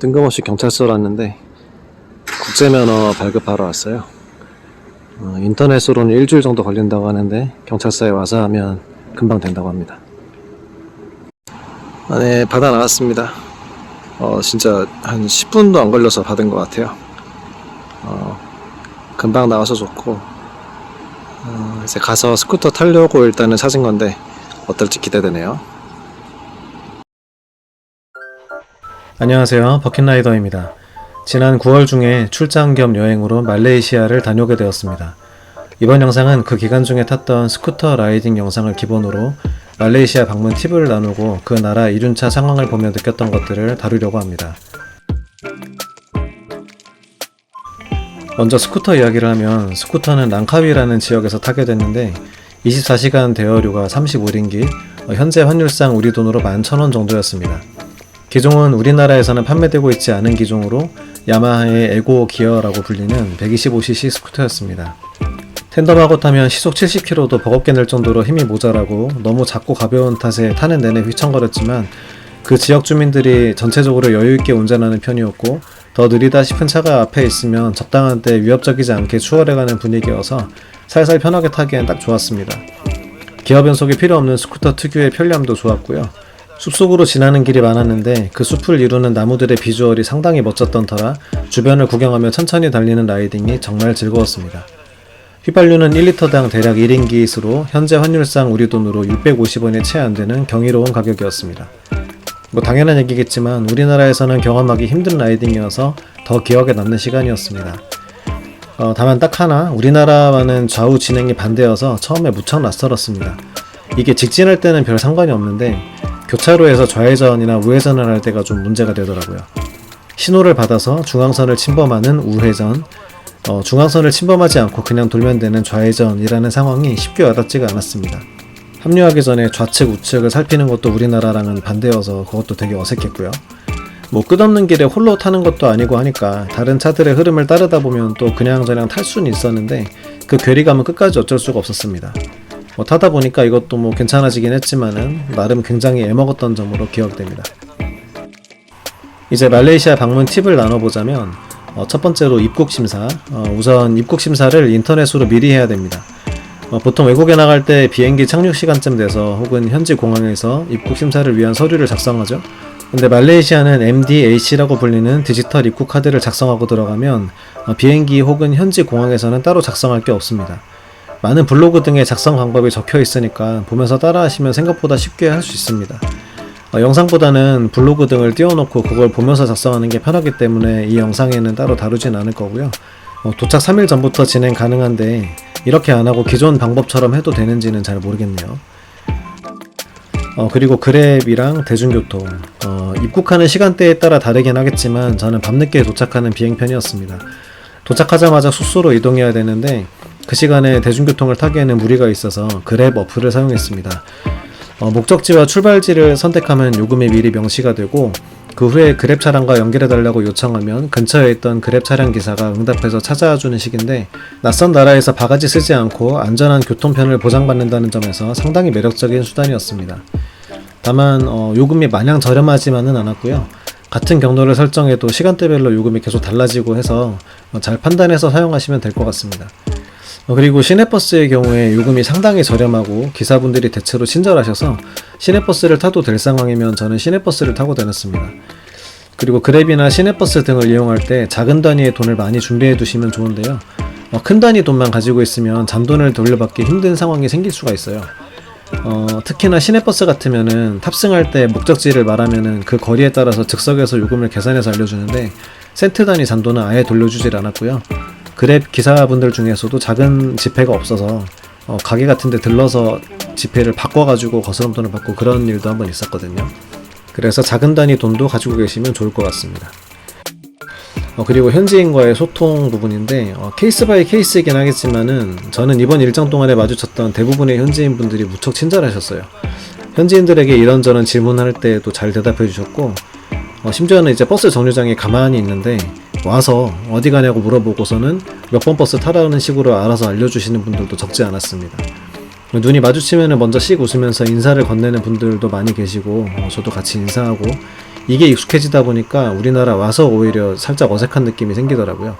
뜬금없이 경찰서로 왔는데 국제면허 발급하러 왔어요. 인터넷으로는 일주일 정도 걸린다고 하는데 경찰서에 와서 하면 금방 된다고 합니다. 네, 받아 나왔습니다. 진짜 한 10분도 안 걸려서 받은 것 같아요. 금방 나와서 좋고, 이제 가서 스쿠터 타려고 일단은 찾은 건데 어떨지 기대되네요. 안녕하세요, 버킷라이더입니다. 지난 9월 중에 출장 겸 여행으로 말레이시아를 다녀오게 되었습니다. 이번 영상은 그 기간 중에 탔던 스쿠터 라이딩 영상을 기본으로 말레이시아 방문 팁을 나누고 그 나라 이륜차 상황을 보며 느꼈던 것들을 다루려고 합니다. 먼저 스쿠터 이야기를 하면, 스쿠터는 랑카위라는 지역에서 타게 됐는데 24시간 대여료가 35링깃, 현재 환율상 우리 돈으로 11,000원 정도였습니다. 기종은 우리나라에서는 판매되고 있지 않은 기종으로 야마하의 에고 기어라고 불리는 125cc 스쿠터였습니다. 텐덤하고 타면 시속 70km도 버겁게 낼 정도로 힘이 모자라고 너무 작고 가벼운 탓에 타는 내내 휘청거렸지만, 그 지역 주민들이 전체적으로 여유있게 운전하는 편이었고, 더 느리다 싶은 차가 앞에 있으면 적당한 때 위협적이지 않게 추월해가는 분위기여서 살살 편하게 타기엔 딱 좋았습니다. 기어 변속이 필요 없는 스쿠터 특유의 편리함도 좋았고요. 숲속으로 지나는 길이 많았는데 그 숲을 이루는 나무들의 비주얼이 상당히 멋졌던 터라 주변을 구경하며 천천히 달리는 라이딩이 정말 즐거웠습니다. 휘발유는 1리터당 대략 1링깃으로 현재 환율상 우리 돈으로 650원에 채 안되는 경이로운 가격이었습니다. 당연한 얘기겠지만 우리나라에서는 경험하기 힘든 라이딩이어서 더 기억에 남는 시간이었습니다. 다만 딱 하나, 우리나라와는 좌우 진행이 반대여서 처음에 무척 낯설었습니다. 이게 직진할 때는 별 상관이 없는데 교차로에서 좌회전이나 우회전을 할 때가 좀 문제가 되더라고요. 신호를 받아서 중앙선을 침범하는 우회전, 중앙선을 침범하지 않고 그냥 돌면 되는 좌회전이라는 상황이 쉽게 와닿지가 않았습니다. 합류하기 전에 좌측 우측을 살피는 것도 우리나라랑은 반대여서 그것도 되게 어색했고요. 끝없는 길에 홀로 타는 것도 아니고 하니까 다른 차들의 흐름을 따르다 보면 또 그냥저냥 탈 수는 있었는데 그 괴리감은 끝까지 어쩔 수가 없었습니다. 타다 보니까 이것도 괜찮아지긴 했지만은 나름 굉장히 애먹었던 점으로 기억됩니다. 이제 말레이시아 방문 팁을 나눠보자면, 첫 번째로 입국 심사. 우선 입국 심사를 인터넷으로 미리 해야 됩니다. 보통 외국에 나갈 때 비행기 착륙 시간쯤 돼서 혹은 현지 공항에서 입국 심사를 위한 서류를 작성하죠. 근데 말레이시아는 MDAC라고 불리는 디지털 입국 카드를 작성하고 들어가면 비행기 혹은 현지 공항에서는 따로 작성할 게 없습니다. 많은 블로그 등의 작성 방법이 적혀 있으니까 보면서 따라하시면 생각보다 쉽게 할 수 있습니다. 영상보다는 블로그 등을 띄워놓고 그걸 보면서 작성하는 게 편하기 때문에 이 영상에는 따로 다루진 않을 거고요. 도착 3일 전부터 진행 가능한데 이렇게 안하고 기존 방법처럼 해도 되는지는 잘 모르겠네요. 그리고 그랩이랑 대중교통, 입국하는 시간대에 따라 다르긴 하겠지만 저는 밤늦게 도착하는 비행편이었습니다. 도착하자마자 숙소로 이동해야 되는데 그 시간에 대중교통을 타기에는 무리가 있어서 그랩 어플을 사용했습니다. 목적지와 출발지를 선택하면 요금이 미리 명시가 되고, 그 후에 그랩 차량과 연결해달라고 요청하면 근처에 있던 그랩 차량 기사가 응답해서 찾아와주는 식인데, 낯선 나라에서 바가지 쓰지 않고 안전한 교통편을 보장받는다는 점에서 상당히 매력적인 수단이었습니다. 다만 요금이 마냥 저렴하지만은 않았고요. 같은 경로를 설정해도 시간대별로 요금이 계속 달라지고 해서 잘 판단해서 사용하시면 될 것 같습니다. 그리고 시내버스의 경우에 요금이 상당히 저렴하고 기사분들이 대체로 친절하셔서 시내버스를 타도 될 상황이면 저는 시내버스를 타고 다녔습니다. 그리고 그랩이나 시내버스 등을 이용할 때 작은 단위의 돈을 많이 준비해 두시면 좋은데요. 큰 단위 돈만 가지고 있으면 잔돈을 돌려받기 힘든 상황이 생길 수가 있어요. 특히나 시내버스 같으면은 탑승할 때 목적지를 말하면은 그 거리에 따라서 즉석에서 요금을 계산해서 알려주는데 센트 단위 잔돈은 아예 돌려주질 않았고요. 그랩 기사분들 중에서도 작은 지폐가 없어서 가게 같은데 들러서 지폐를 바꿔가지고 거스름돈을 받고 그런 일도 한번 있었거든요. 그래서 작은 단위 돈도 가지고 계시면 좋을 것 같습니다. 그리고 현지인과의 소통 부분인데, 케이스 바이 케이스이긴 하겠지만은 저는 이번 일정 동안에 마주쳤던 대부분의 현지인분들이 무척 친절하셨어요. 현지인들에게 이런저런 질문할 때도 잘 대답해 주셨고, 심지어는 이제 버스 정류장에 가만히 있는데 와서 어디 가냐고 물어보고서는 몇 번 버스 타라는 식으로 알아서 알려주시는 분들도 적지 않았습니다. 눈이 마주치면 먼저 씩 웃으면서 인사를 건네는 분들도 많이 계시고 저도 같이 인사하고, 이게 익숙해지다 보니까 우리나라 와서 오히려 살짝 어색한 느낌이 생기더라고요.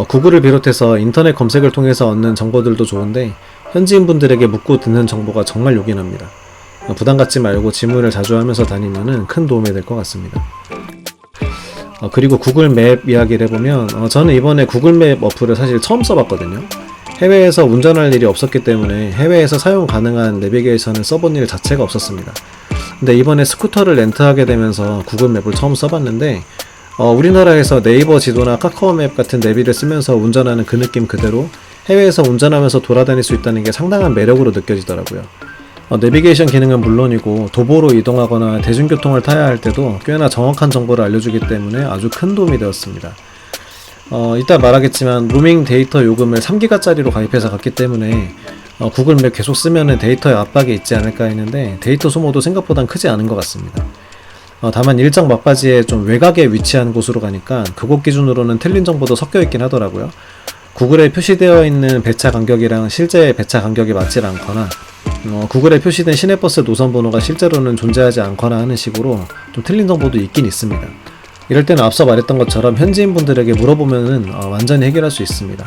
구글을 비롯해서 인터넷 검색을 통해서 얻는 정보들도 좋은데 현지인 분들에게 묻고 듣는 정보가 정말 요긴합니다. 부담 갖지 말고 질문을 자주 하면서 다니면은 큰 도움이 될 것 같습니다. 그리고 구글 맵 이야기를 해보면 저는 이번에 구글 맵 어플을 사실 처음 써봤거든요. 해외에서 운전할 일이 없었기 때문에 해외에서 사용 가능한 내비게이션을 써본 일 자체가 없었습니다. 근데 이번에 스쿠터를 렌트하게 되면서 구글 맵을 처음 써봤는데 우리나라에서 네이버 지도나 카카오맵 같은 내비를 쓰면서 운전하는 그 느낌 그대로 해외에서 운전하면서 돌아다닐 수 있다는 게 상당한 매력으로 느껴지더라고요. 내비게이션 기능은 물론이고 도보로 이동하거나 대중교통을 타야 할 때도 꽤나 정확한 정보를 알려주기 때문에 아주 큰 도움이 되었습니다. 이따 말하겠지만 로밍 데이터 요금을 3기가짜리로 가입해서 갔기 때문에 구글맵 계속 쓰면 데이터에 압박이 있지 않을까 했는데 데이터 소모도 생각보단 크지 않은 것 같습니다. 다만 일정 막바지에 좀 외곽에 위치한 곳으로 가니까 그곳 기준으로는 틀린 정보도 섞여 있긴 하더라고요. 구글에 표시되어 있는 배차 간격이랑 실제 배차 간격이 맞질 않거나 구글에 표시된 시내버스 노선 번호가 실제로는 존재하지 않거나 하는 식으로 좀 틀린 정보도 있긴 있습니다. 이럴 때는 앞서 말했던 것처럼 현지인 분들에게 물어보면은 완전히 해결할 수 있습니다.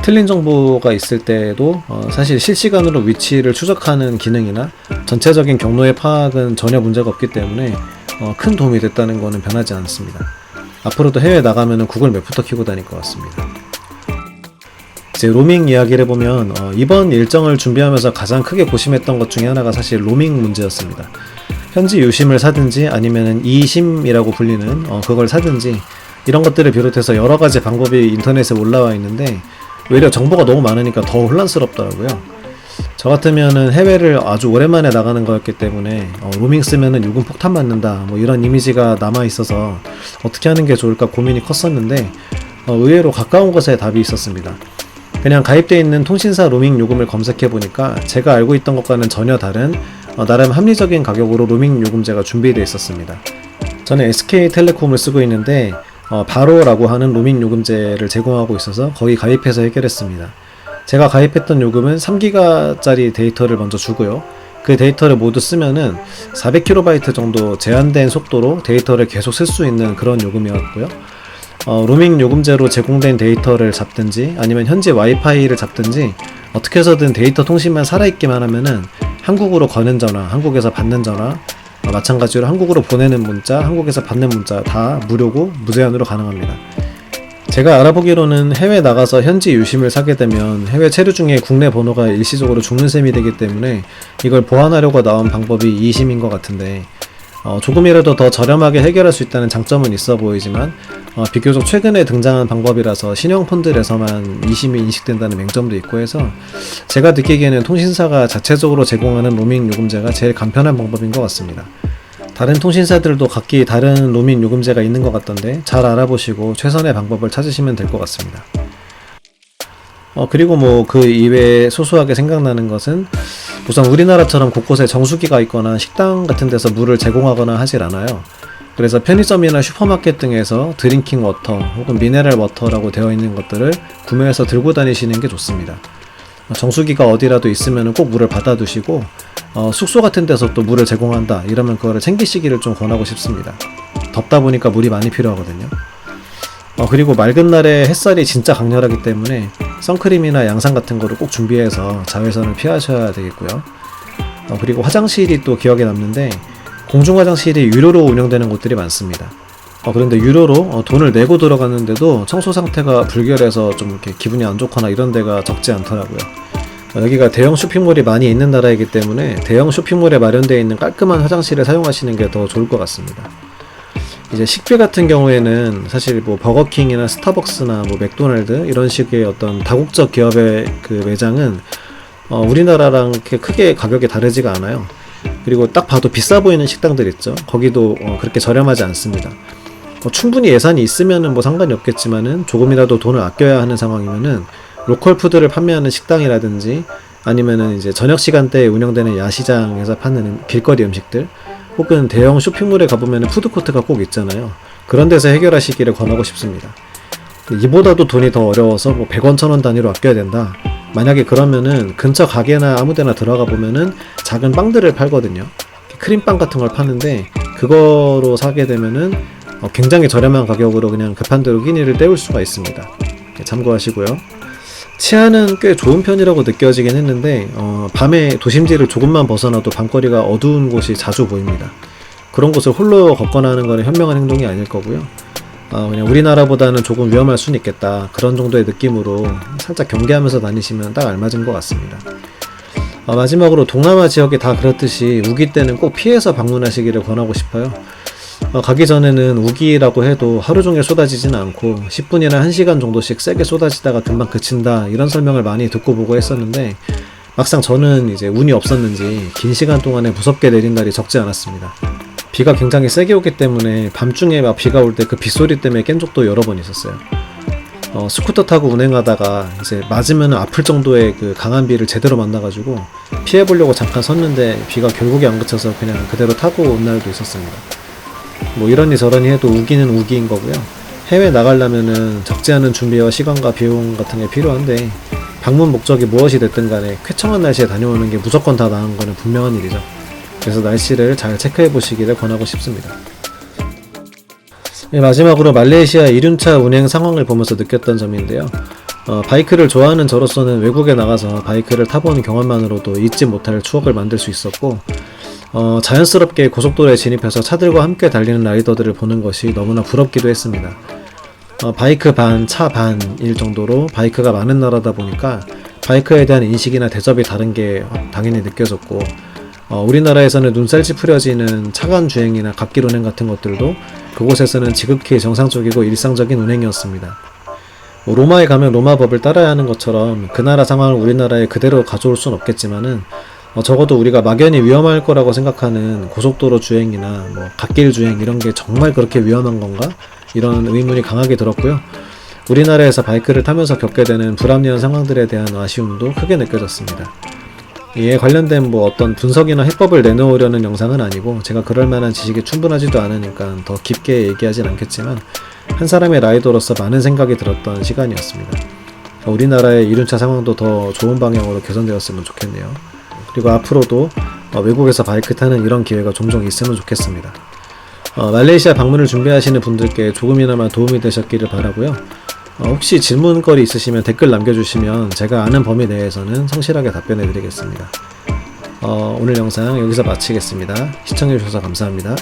틀린 정보가 있을 때도 사실 실시간으로 위치를 추적하는 기능이나 전체적인 경로의 파악은 전혀 문제가 없기 때문에 큰 도움이 됐다는 것은 변하지 않습니다. 앞으로도 해외 나가면 구글 맵부터 켜고 다닐 것 같습니다. 이제 로밍 이야기를 해보면 이번 일정을 준비하면서 가장 크게 고심했던 것 중에 하나가 사실 로밍 문제였습니다. 현지 유심을 사든지 아니면 이심이라고 불리는 그걸 사든지 이런 것들을 비롯해서 여러 가지 방법이 인터넷에 올라와 있는데 오히려 정보가 너무 많으니까 더 혼란스럽더라고요. 저 같으면은 해외를 아주 오랜만에 나가는 거였기 때문에 로밍 쓰면은 요금 폭탄 맞는다 뭐 이런 이미지가 남아 있어서 어떻게 하는 게 좋을까 고민이 컸었는데 의외로 가까운 곳에 답이 있었습니다. 그냥 가입되어 있는 통신사 로밍 요금을 검색해 보니까 제가 알고 있던 것과는 전혀 다른 나름 합리적인 가격으로 로밍 요금제가 준비되어 있었습니다. 저는 SK텔레콤을 쓰고 있는데 바로라고 하는 로밍 요금제를 제공하고 있어서 거기 가입해서 해결했습니다. 제가 가입했던 요금은 3기가짜리 데이터를 먼저 주고요. 그 데이터를 모두 쓰면은 400kB 정도 제한된 속도로 데이터를 계속 쓸 수 있는 그런 요금이었고요. 로밍 요금제로 제공된 데이터를 잡든지 아니면 현지 와이파이를 잡든지 어떻게 해서든 데이터 통신만 살아있기만 하면은 한국으로 거는 전화, 한국에서 받는 전화, 마찬가지로 한국으로 보내는 문자, 한국에서 받는 문자 다 무료고 무제한으로 가능합니다. 제가 알아보기로는 해외 나가서 현지 유심을 사게 되면 해외 체류 중에 국내 번호가 일시적으로 죽는 셈이 되기 때문에 이걸 보완하려고 나온 방법이 이심인 것 같은데 조금이라도 더 저렴하게 해결할 수 있다는 장점은 있어 보이지만 비교적 최근에 등장한 방법이라서 신형 폰들에서만 이심이 인식된다는 맹점도 있고 해서 제가 느끼기에는 통신사가 자체적으로 제공하는 로밍 요금제가 제일 간편한 방법인 것 같습니다. 다른 통신사들도 각기 다른 로밍 요금제가 있는 것 같던데 잘 알아보시고 최선의 방법을 찾으시면 될 것 같습니다. 그리고 뭐 그 이외에 소소하게 생각나는 것은 우선 우리나라처럼 곳곳에 정수기가 있거나 식당 같은 데서 물을 제공하거나 하질 않아요. 그래서 편의점이나 슈퍼마켓 등에서 드링킹 워터 혹은 미네랄 워터라고 되어 있는 것들을 구매해서 들고 다니시는 게 좋습니다. 정수기가 어디라도 있으면 꼭 물을 받아 두시고 숙소 같은 데서 또 물을 제공한다 이러면 그거를 챙기시기를 좀 권하고 싶습니다. 덥다 보니까 물이 많이 필요하거든요. 그리고 맑은 날에 햇살이 진짜 강렬하기 때문에 선크림이나 양산 같은 거를 꼭 준비해서 자외선을 피하셔야 되겠고요. 그리고 화장실이 또 기억에 남는데 공중 화장실이 유료로 운영되는 곳들이 많습니다. 그런데 유료로 돈을 내고 들어갔는데도 청소 상태가 불결해서 좀 이렇게 기분이 안 좋거나 이런 데가 적지 않더라고요. 여기가 대형 쇼핑몰이 많이 있는 나라이기 때문에 대형 쇼핑몰에 마련되어 있는 깔끔한 화장실을 사용하시는 게 더 좋을 것 같습니다. 이제 식비 같은 경우에는 사실 뭐 버거킹이나 스타벅스나 뭐 맥도날드 이런 식의 어떤 다국적 기업의 그 매장은 우리나라랑 그렇게 크게 가격이 다르지가 않아요. 그리고 딱 봐도 비싸 보이는 식당들 있죠. 거기도 그렇게 저렴하지 않습니다. 충분히 예산이 있으면은 뭐 상관이 없겠지만은 조금이라도 돈을 아껴야 하는 상황이면은 로컬 푸드를 판매하는 식당이라든지 아니면은 이제 저녁 시간대에 운영되는 야시장에서 파는 길거리 음식들 혹은 대형 쇼핑몰에 가보면 푸드코트가 꼭 있잖아요. 그런 데서 해결하시기를 권하고 싶습니다. 이보다도 돈이 더 어려워서 뭐 100원, 1000원 단위로 아껴야 된다. 만약에 그러면은 근처 가게나 아무데나 들어가 보면은 작은 빵들을 팔거든요. 크림빵 같은 걸 파는데 그거로 사게 되면은 굉장히 저렴한 가격으로 그냥 급한 대로 끼니를 때울 수가 있습니다. 참고하시고요. 치안은 꽤 좋은 편이라고 느껴지긴 했는데 밤에 도심지를 조금만 벗어나도 밤거리가 어두운 곳이 자주 보입니다. 그런 곳을 홀로 걷거나 하는 거는 현명한 행동이 아닐 거고요. 그냥 우리나라보다는 조금 위험할 수는 있겠다, 그런 정도의 느낌으로 살짝 경계하면서 다니시면 딱 알맞은 것 같습니다. 마지막으로 동남아 지역이 다 그렇듯이 우기 때는 꼭 피해서 방문하시기를 권하고 싶어요. 가기 전에는 우기라고 해도 하루 종일 쏟아지지는 않고 10분이나 1시간 정도씩 세게 쏟아지다가 금방 그친다, 이런 설명을 많이 듣고 보고 했었는데 막상 저는 이제 운이 없었는지 긴 시간 동안에 무섭게 내린 날이 적지 않았습니다. 비가 굉장히 세게 오기 때문에 밤중에 막 비가 올 때 그 빗소리 때문에 깬 적도 여러 번 있었어요. 스쿠터 타고 운행하다가 이제 맞으면 아플 정도의 그 강한 비를 제대로 만나가지고 피해보려고 잠깐 섰는데 비가 결국에 안 그쳐서 그냥 그대로 타고 온 날도 있었습니다. 뭐 이러니 저러니 해도 우기는 우기인 거고요. 해외 나가려면은 적지 않은 준비와 시간과 비용 같은 게 필요한데 방문 목적이 무엇이 됐든 간에 쾌청한 날씨에 다녀오는 게 무조건 다 나은 거는 분명한 일이죠. 그래서 날씨를 잘 체크해 보시기를 권하고 싶습니다. 마지막으로 말레이시아 1륜차 운행 상황을 보면서 느꼈던 점인데요. 바이크를 좋아하는 저로서는 외국에 나가서 바이크를 타보는 경험만으로도 잊지 못할 추억을 만들 수 있었고, 자연스럽게 고속도로에 진입해서 차들과 함께 달리는 라이더들을 보는 것이 너무나 부럽기도 했습니다. 바이크 반, 차 반일 정도로 바이크가 많은 나라다 보니까 바이크에 대한 인식이나 대접이 다른 게 당연히 느껴졌고, 우리나라에서는 눈살 찌푸려지는 차간 주행이나 갓길 운행 같은 것들도 그곳에서는 지극히 정상적이고 일상적인 운행이었습니다. 로마에 가면 로마법을 따라야 하는 것처럼 그 나라 상황을 우리나라에 그대로 가져올 순 없겠지만은 적어도 우리가 막연히 위험할 거라고 생각하는 고속도로 주행이나 뭐 갓길 주행 이런 게 정말 그렇게 위험한 건가? 이런 의문이 강하게 들었고요. 우리나라에서 바이크를 타면서 겪게 되는 불합리한 상황들에 대한 아쉬움도 크게 느껴졌습니다. 이에 관련된 뭐 어떤 분석이나 해법을 내놓으려는 영상은 아니고 제가 그럴 만한 지식이 충분하지도 않으니까 더 깊게 얘기하진 않겠지만 한 사람의 라이더로서 많은 생각이 들었던 시간이었습니다. 우리나라의 이륜차 상황도 더 좋은 방향으로 개선되었으면 좋겠네요. 그리고 앞으로도 외국에서 바이크 타는 이런 기회가 종종 있으면 좋겠습니다. 말레이시아 방문을 준비하시는 분들께 조금이나마 도움이 되셨기를 바라고요. 혹시 질문거리 있으시면 댓글 남겨주시면 제가 아는 범위 내에서는 성실하게 답변해 드리겠습니다. 오늘 영상 여기서 마치겠습니다. 시청해주셔서 감사합니다.